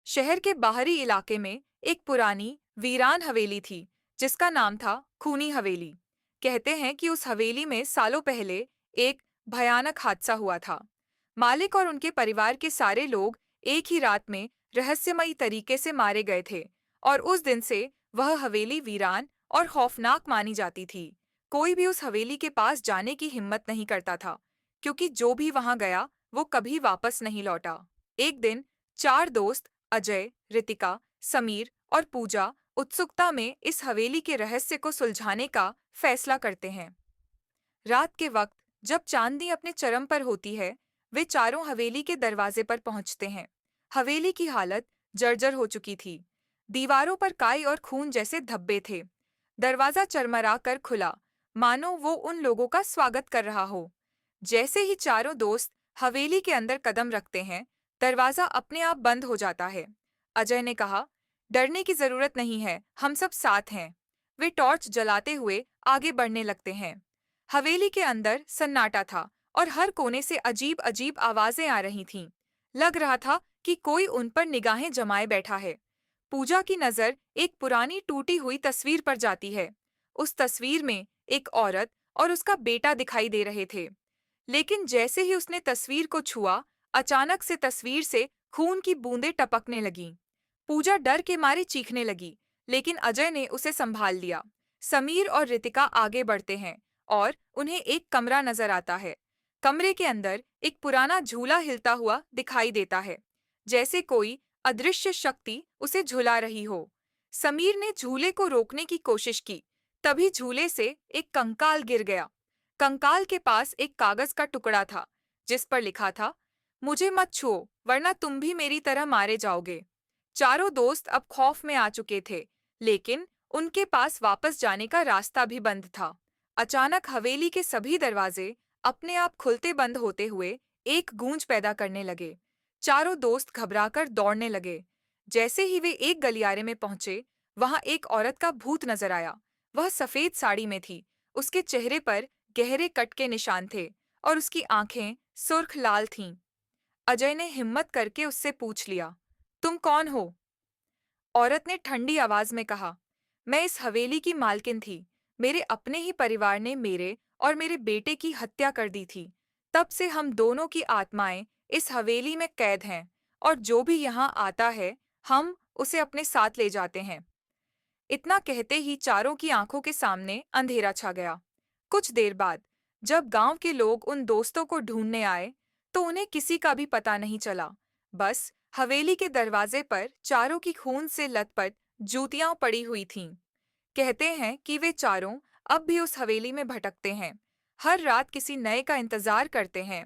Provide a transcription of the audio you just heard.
शहर के बाहरी इलाके में एक पुरानी वीरान हवेली थी जिसका नाम था खूनी हवेली। कहते हैं कि उस हवेली में सालों पहले एक भयानक हादसा हुआ था। मालिक और उनके परिवार के सारे लोग एक ही रात में रहस्यमयी तरीके से मारे गए थे और उस दिन से वह हवेली वीरान और खौफनाक मानी जाती थी। कोई भी उस हवेली के पास जाने की हिम्मत नहीं करता था, क्योंकि जो भी वहां गया वो कभी वापस नहीं लौटा। एक दिन चार दोस्त अजय, रितिका, समीर और पूजा उत्सुकता में इस हवेली के रहस्य को सुलझाने का फैसला करते हैं। रात के वक्त जब चांदनी अपने चरम पर होती है, वे चारों हवेली के दरवाजे पर पहुंचते हैं। हवेली की हालत जर्जर हो चुकी थी। दीवारों पर काई और खून जैसे धब्बे थे। दरवाजा चरमरा कर खुला, मानो वो उन लोगों का स्वागत कर रहा हो। जैसे ही चारों दोस्त हवेली के अंदर कदम रखते हैं, दरवाजा अपने आप बंद हो जाता है। अजय ने कहा, डरने की जरूरत नहीं है, हम सब साथ हैं। वे टॉर्च जलाते हुए आगे बढ़ने लगते हैं। हवेली के अंदर सन्नाटा था और हर कोने से अजीब अजीब आवाजें आ रही थीं। लग रहा था कि कोई उन पर निगाहें जमाए बैठा है। पूजा की नजर एक पुरानी टूटी हुई तस्वीर पर जाती है। उस तस्वीर में एक औरत और उसका बेटा दिखाई दे रहे थे। लेकिन जैसे ही उसने तस्वीर को छुआ, अचानक से तस्वीर से खून की बूंदें टपकने लगीं। पूजा डर के मारे चीखने लगी, लेकिन अजय ने उसे संभाल लिया। समीर और रितिका आगे बढ़ते हैं और उन्हें एक कमरा नजर आता है। कमरे के अंदर एक पुराना झूला हिलता हुआ दिखाई देता है, जैसे कोई अदृश्य शक्ति उसे झुला रही हो। समीर ने झूले को रोकने की कोशिश की, तभी झूले से एक कंकाल गिर गया। कंकाल के पास एक कागज का टुकड़ा था, जिस पर लिखा था, मुझे मत छुओ वरना तुम भी मेरी तरह मारे जाओगे। चारों दोस्त अब खौफ में आ चुके थे, लेकिन उनके पास वापस जाने का रास्ता भी बंद था। अचानक हवेली के सभी दरवाजे अपने आप खुलते बंद होते हुए एक गूंज पैदा करने लगे। चारों दोस्त घबराकर दौड़ने लगे। जैसे ही वे एक गलियारे में पहुंचे, वहां एक औरत का भूत नजर आया। वह सफेद साड़ी में थी। उसके चेहरे पर गहरे कट के निशान थे और उसकी आंखें सुर्ख लाल थीं। अजय ने हिम्मत करके उससे पूछ लिया, तुम कौन हो? औरत ने ठंडी आवाज में कहा, मैं इस हवेली की मालकिन थी। मेरे अपने ही परिवार ने मेरे और मेरे बेटे की हत्या कर दी थी। तब से हम दोनों की आत्माएं इस हवेली में कैद हैं, और जो भी यहाँ आता है, हम उसे अपने साथ ले जाते हैं। इतना कहते ही चारों की आंखों के सामने अंधेरा छा गया। कुछ देर बाद, जब गांव के लोग उन दोस्तों को ढूंढने आए, तो उन्हें किसी का भी पता नहीं चला। बस हवेली के दरवाजे पर चारों की खून से लथपथ जूतियां पड़ी हुई थीं। कहते हैं कि वे चारों अब भी उस हवेली में भटकते हैं, हर रात किसी नए का इंतजार करते हैं